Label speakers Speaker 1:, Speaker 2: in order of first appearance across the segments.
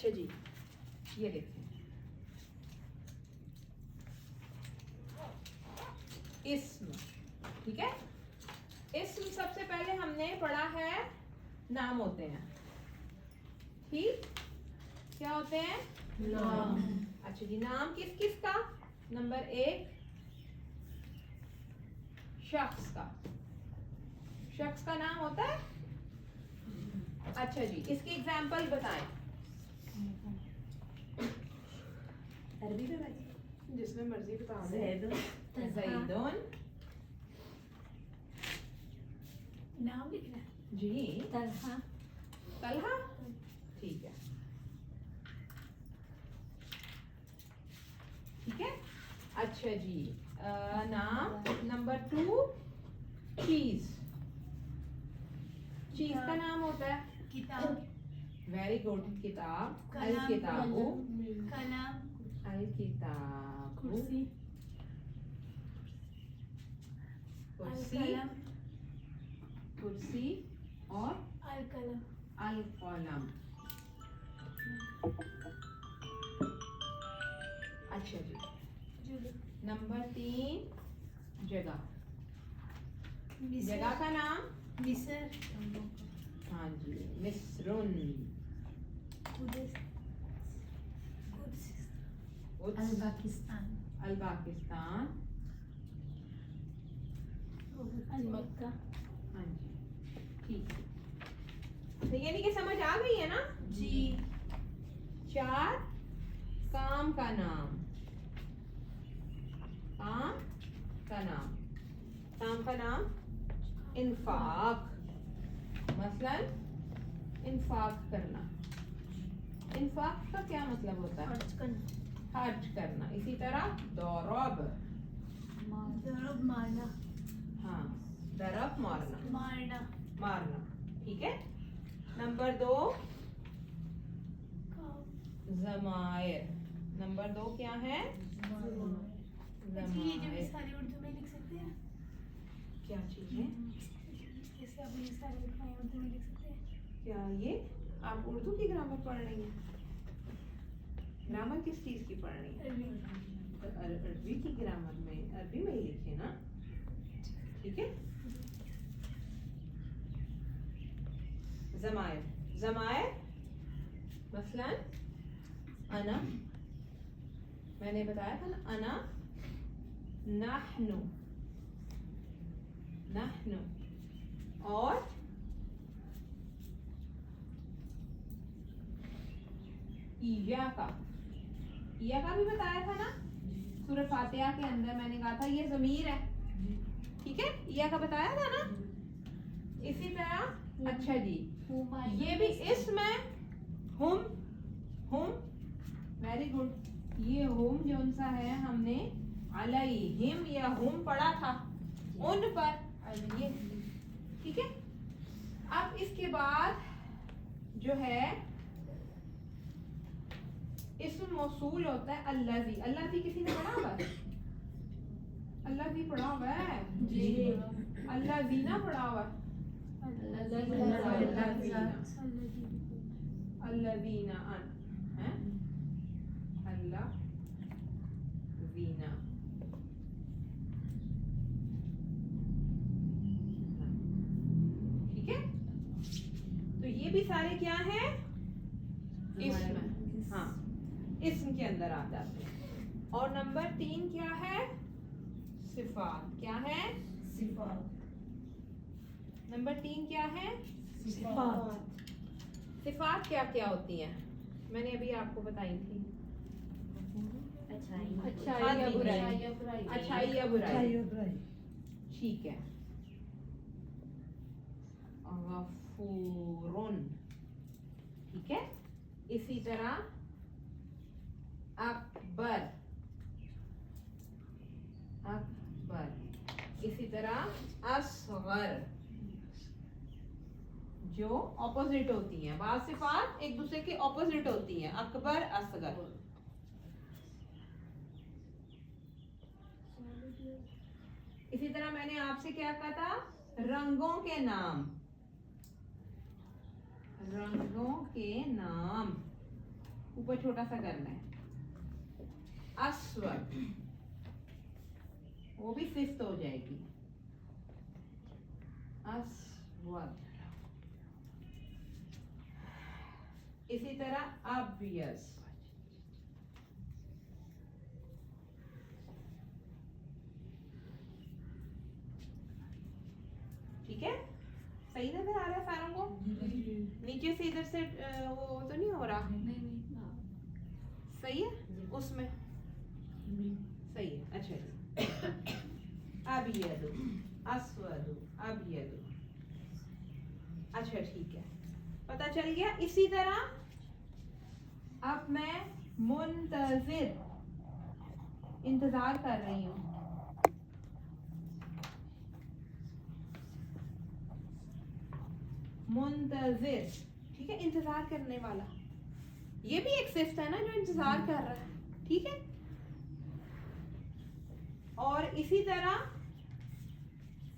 Speaker 1: अच्छा जी, ये देखें इस्म, ठीक है। इस्म सबसे पहले हमने पढ़ा है नाम होते हैं, ठीक, क्या होते हैं? नाम। अच्छा जी, नाम किस किस का? नंबर 1 शख्स का, शख्स का नाम होता है। अच्छा जी, इसकी एग्जांपल बताएं।
Speaker 2: अरबी में भाई
Speaker 1: जिसमें मर्जी बता दें।
Speaker 2: ज़ैदुन
Speaker 3: नाम लिखना है
Speaker 1: जी,
Speaker 3: तलहा।
Speaker 1: तलहा, ठीक है, ठीक है। अच्छा जी, नाम नंबर 2 चीज, चीज का नाम होता है
Speaker 3: किताब,
Speaker 1: वेरी गुड, किताब, अल
Speaker 3: कलम,
Speaker 1: किताबु,
Speaker 3: कलम,
Speaker 1: अल किताबु,
Speaker 3: कुर्सी,
Speaker 1: कुर्सी,
Speaker 3: अलकलम,
Speaker 1: कुर्सी और
Speaker 3: अलकलम,
Speaker 1: अल कलम। अच्छा जी, नंबर 3 जगह, जगह का नाम
Speaker 3: मिस्र,
Speaker 1: हाँ जी, मिस्रुन,
Speaker 3: अल-पाकिस्तान,
Speaker 1: अल-पाकिस्तान,
Speaker 3: अल-मक्का।
Speaker 1: हाँ जी, ठीक है। तो यानी कि समझ आ गई है ना
Speaker 3: जी।
Speaker 1: 4 काम का नाम, काम का नाम, काम का नाम इन्फाक, मसलन इन्फाक करना। इन्फाक का क्या मतलब होता है?
Speaker 3: खर्च करना,
Speaker 1: खर्च करना। इसी तरह दौरब,
Speaker 3: दरब मारना,
Speaker 1: हाँ, दरब मारना,
Speaker 3: मारना,
Speaker 1: मारना, ठीक है। नंबर 2 ज़मायर, नंबर 2 क्या है?
Speaker 3: जी, ये जो भी सारे उर्दू में लिख सकते हैं,
Speaker 1: क्या चीज है?
Speaker 3: जैसे आप ये सारे लिखवाएं उर्दू में लिख सकते हैं।
Speaker 1: क्या ये आप उर्दू की ग्रामर पढ़ रही हैं? ग्रामर किस चीज की पढ़ रही हैं? तो अरबी की ग्रामर में अरबी में ही लिखे ना, ठीक है। ज़मायर, ज़मायर मसलन अना, मैंने बताया था ना, अना, नहनु, नहनु, और ईया का भी बताया था ना सूरह फातिहा के अंदर, मैंने कहा था ये ज़मीर है, ठीक है, ईया का बताया था ना। इसी तरह अच्छा जी, ये भी इसमें हुम, हुम, वेरी गुड, ये हुम जो सा है हमने अलैहिम या हुम पढ़ा था उन पर, ये ठीक है। अब इसके बाद जो है इसम मौसूल होता है अल्लज़ी। अल्लज़ी किसी ने पढ़ा हुआ है? अल्लज़ी पढ़ा हुआ है
Speaker 3: जी।
Speaker 1: अल्लज़ीना पढ़ा हुआ है, अल्लज़ीना अन है, अल्लज़ीना, ठीक है। तो ये भी सारे क्या हैं? इसम, हाँ, इसम के अंदर आ जाते हैं। और नंबर 3 क्या है? सिफात। क्या है?
Speaker 2: सिफात,
Speaker 1: नंबर 3 क्या है?
Speaker 2: सिफात,
Speaker 1: सिफात क्या क्या होती हैं? मैंने अभी आपको बताई थी। अच्छाई या बुराई, अच्छाई या बुराई, ठीक है। गफूरुन, ठीक है। इसी तरह अकबर, अकबर, इसी तरह असगर, जो ऑपोजिट होती हैं, बाज़ सिफात एक दूसरे के ऑपोजिट होती हैं, अकबर असगर। इसी तरह मैंने आपसे क्या कहा था? रंगों के नाम, रंगों के नाम, ऊपर छोटा सा करना है। अस्वद, वो भी सिफ्त हो जाएगी। अस्वद। इसी तरह अब्यस, ठीक है? सही नजर आ रहा है सारों को? नीचे से इधर से वो तो नहीं हो रहा? सही है? उसमें सही है। अच्छा जी। अबियदु, अस्वदु, अबियदु। अच्छा ठीक है, पता चल गया। इसी तरह अब मैं मुंतजिर, इंतजार कर रही हूँ। मुंतजिर, ठीक है, इंतजार करने वाला। ये भी एक सिफ्त है ना, जो इंतजार कर रहा है, ठीक है? और इसी तरह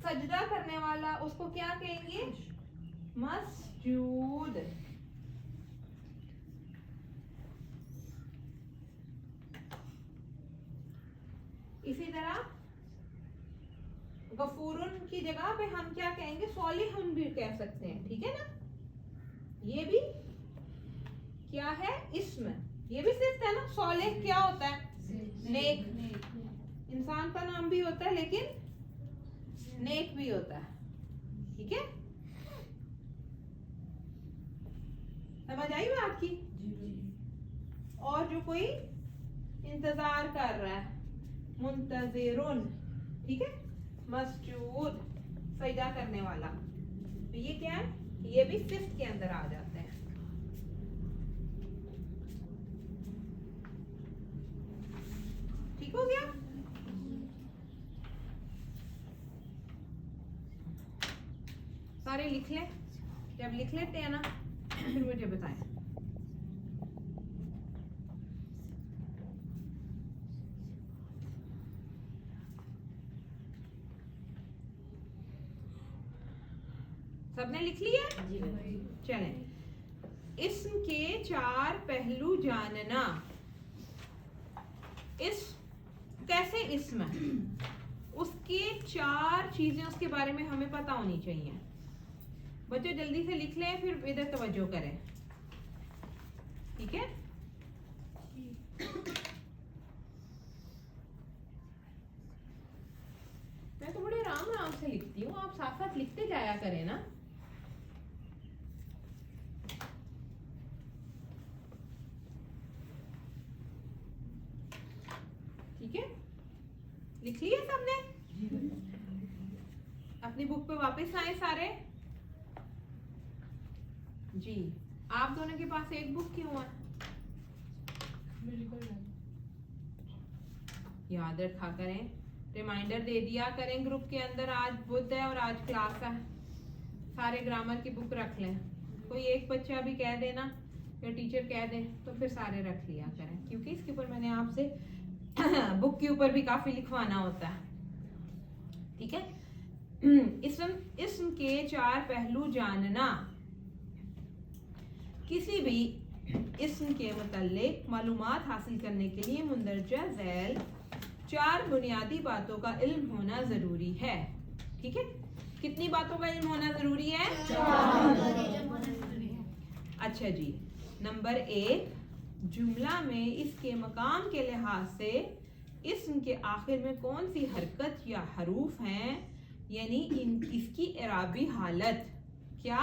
Speaker 1: सजदा करने वाला, उसको क्या कहेंगे? मसजूद। इसी तरह गफूरुन की जगह पे हम क्या कहेंगे? सॉलिहुन भी कह सकते हैं, ठीक है ना? ये भी क्या है? इस्म। ये भी सिर्फ है ना। सॉलिह क्या होता है? नेक। इंसान का नाम भी होता है लेकिन नेक भी होता है, ठीक है? समझ आई बात की? और जो कोई इंतजार कर रहा है, मुंतजिरुन, ठीक है? मसजूद, सजदा करने वाला। तो ये क्या है? ये भी सिफ्त के अंदर आ जाते हैं। ठीक हो गया? सारे लिख ले। जब लिख लेते हैं ना, फिर मुझे बताएं। सबने लिख लिया? चलें। इस्म के 4 पहलू जानना। इस कैसे इस्म है, उसके 4 चीजें उसके बारे में हमें पता होनी चाहिए। बच्चों जल्दी से लिख लें, फिर इधर तवज्जो करें, ठीक है? मैं तो बड़े आराम आराम से लिखती हूँ, आप साथ साथ लिखते जाया करें ना। ठीक है, लिख लिया सबने? अपनी बुक पे वापस आए सारे जी। आप दोनों के पास एक बुक क्यों है? याद रखा करें, रिमाइंडर दे दिया करें ग्रुप के अंदर, आज बुध है और आज क्लास है, सारे ग्रामर की बुक रख लें। कोई एक बच्चा भी कह देना या टीचर कह दे तो फिर सारे रख लिया करें, क्योंकि इसके ऊपर मैंने आपसे बुक के ऊपर भी काफी लिखवाना होता है, ठीक है? इस्म के 4 पहलू जानना। किसी भी इस्म के मुताल्लिक मालूमात हासिल करने के लिए मुंदरजा झैल 4 बुनियादी बातों का इल्म होना जरूरी है, ठीक है? कितनी बातों का इल्म होना जरूरी है?
Speaker 3: 4।
Speaker 1: अच्छा जी। नंबर 1, जुमला में इसके मकाम के लिहाज से इस्म के आखिर में कौन सी हरकत या हरूफ हैं, यानी इसकी इराबी हालत। क्या?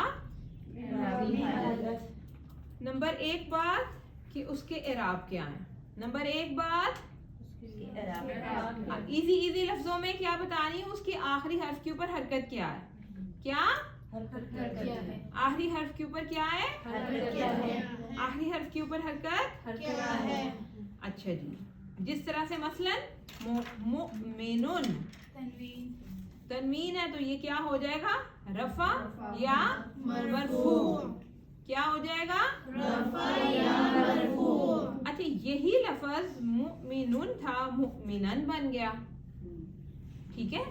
Speaker 1: नंबर 1 बात कि उसके इराब क्या है। नंबर 1 बात, इजी लफ्जों में क्या बता रही हूँ, उसके आखिरी हर्फ के ऊपर हरकत क्या है। क्या? आखिरी हर्फ के ऊपर क्या है? आखिरी हर्फ के ऊपर हरकत
Speaker 3: क्या है?
Speaker 1: अच्छा जी। जिस तरह से मसलन मुमिनुन तनवीन है तो ये क्या हो जाएगा? रफा या मरफू। क्या हो जाएगा?
Speaker 3: रफा या मरफू।
Speaker 1: अच्छा, यही लफ्ज मुमिनुन था, मुमिनन बन गया, ठीक है?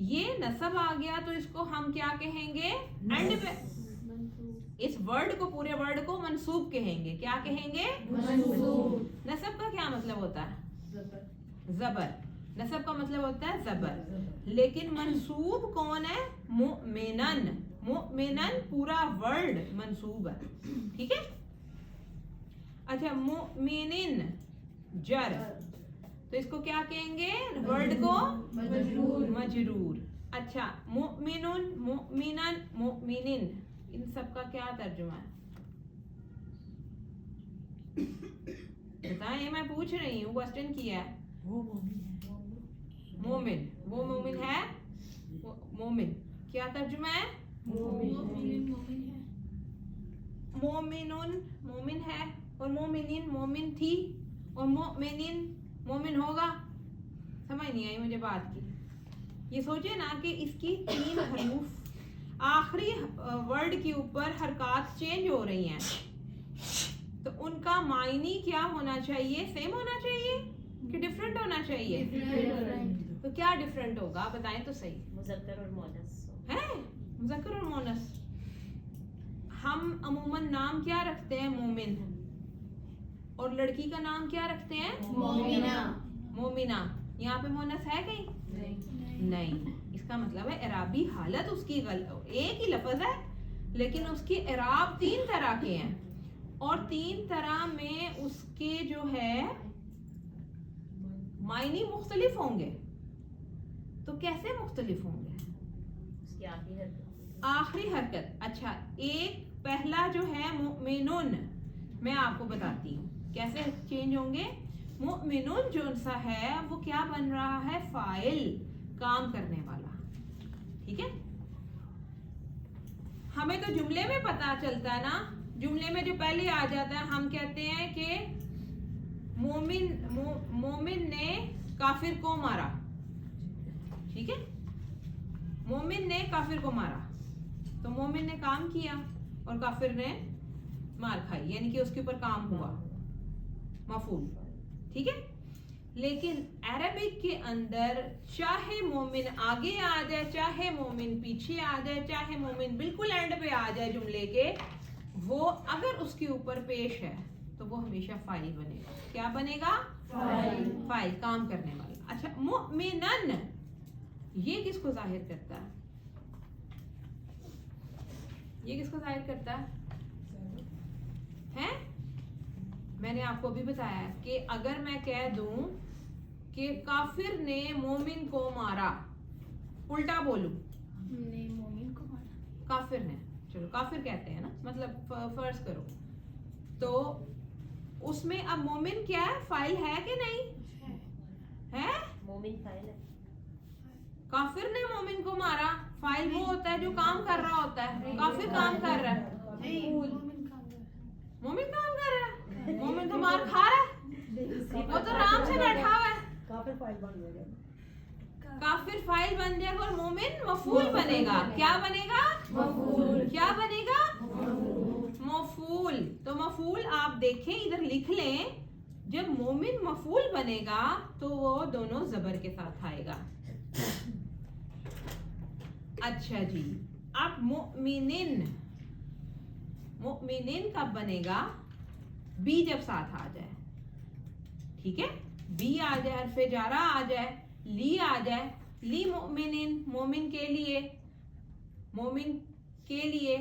Speaker 1: ये नसब आ गया तो इसको हम क्या कहेंगे? एंड पे इस वर्ड को, पूरे वर्ड को मंसूब कहेंगे। क्या कहेंगे?
Speaker 2: मंसूब।
Speaker 1: नसब का क्या मतलब होता है? जबर। नसब का मतलब होता है जबर। लेकिन मंसूब कौन है? मुमिनन। मुमिनन पूरा वर्ड मंसूब है, ठीक है। अच्छा, मुमिनिन जर, तो इसको क्या कहेंगे? वर्ड को मजरूर। अच्छा, मुमिनुन, मुमिनन, मुमिनिन, इन सब का क्या तर्जुमा है? बताएं, मैं पूछ रही हूँ, क्वेश्चन किया है। मोमिन, वो मोमिन है। मोमिन क्या तर्जुमा है?
Speaker 3: मोमिन है।
Speaker 1: मोमिनुन मोमिन है, और मोमिनिन मोमिन थी, और मोमिनिन मोमिन होगा। समझ नहीं आई मुझे बात की। ये सोचे ना कि इसकी 3 हरूफ आखिरी वर्ड के ऊपर हरकत चेंज हो रही हैं, तो उनका मायनी क्या होना चाहिए? सेम होना चाहिए कि डिफरेंट होना चाहिए? तो क्या डिफरेंट होगा, बताएं तो सही।
Speaker 2: मुज़क्कर और मुअन्नस
Speaker 1: है, मुज़क्कर और मुअन्नस। हम अमूमन नाम क्या रखते हैं? मोमिन। और लड़की का नाम क्या रखते हैं?
Speaker 2: मोमिना।
Speaker 1: मोमिना। यहाँ पे मुअन्नस है कहीं? नहीं। इसका मतलब है इराबी हालत उसकी एक ही लफ्ज है, लेकिन उसकी इराब 3 तरह के हैं, और 3 तरह में उसके जो है मायनी मुख्तलिफ होंगे। तो कैसे मुख्तलिफ होंगे?
Speaker 2: उसकी
Speaker 1: आखिरी हरकत। अच्छा, एक पहला जो है मुमिनुन, मैं आपको बताती हूँ कैसे चेंज होंगे। मुमिनुन जो सा है वो क्या बन रहा है? फाइल, काम करने वाला, ठीक है। हमें तो जुमले में पता चलता है ना, जुमले में जो पहले आ जाता है, हम कहते हैं कि मोमिन ने काफिर को मारा, ठीक है। मोमिन ने काफिर को मारा, तो मोमिन ने काम किया और काफिर ने मार खाई, यानी कि उसके ऊपर काम हुआ, मफूल, ठीक है। लेकिन अरबिक के अंदर चाहे मोमिन आगे आ जाए, चाहे मोमिन पीछे आ जाए, चाहे मोमिन बिल्कुल एंड पे आ जाए जुमले के, वो अगर उसके ऊपर पेश है तो वो हमेशा फाइल बनेगा। क्या बनेगा? फाइल, काम करने वाला। अच्छा, मुमिनन, ये किसको जाहिर करता है? ये किसको जाहिर करता है? हैं? मैंने आपको अभी बताया कि अगर मैं कह दूं कि काफिर ने मोमिन को मारा, उल्टा बोलूं,
Speaker 3: हमने मोमिन को मारा।
Speaker 1: काफिर ने, चलो काफिर कहते हैं ना, मतलब फर्ज करो, तो उसमें अब मोमिन क्या है? फाइल है कि नहीं है?
Speaker 2: मोमिन फाइल है।
Speaker 1: काफिर ने मोमिन को मारा, फाइल वो होता है जो काम कर रहा होता है, काफिर काम कर रहा है,
Speaker 3: नहीं, मोमिन काम कर रहा है।
Speaker 1: मोमिन काम कर रहा है, मोमिन तो मार खा रहा है, वो तो आराम से बैठा हुआ है।
Speaker 2: काफिर फाइल बन गया।
Speaker 1: काफिर फाइल बन जाएगा और मोमिन मफूल बनेगा। क्या बनेगा?
Speaker 2: मफूल।
Speaker 1: क्या बनेगा? मफूल। तो मफूल आप देखें, इधर लिख लें, जब मोमिन मफूल बनेगा तो वो दोनों जबर के साथ आएगा। अच्छा जी, अब मुमिनिन, मुमिनिन कब बनेगा? बी जब साथ आ जाए, ठीक है। बी आ जाए, हरफे जारा आ जाए, ली आ जाए, ली मुमिनिन, मोमिन के लिए, मोमिन के लिए,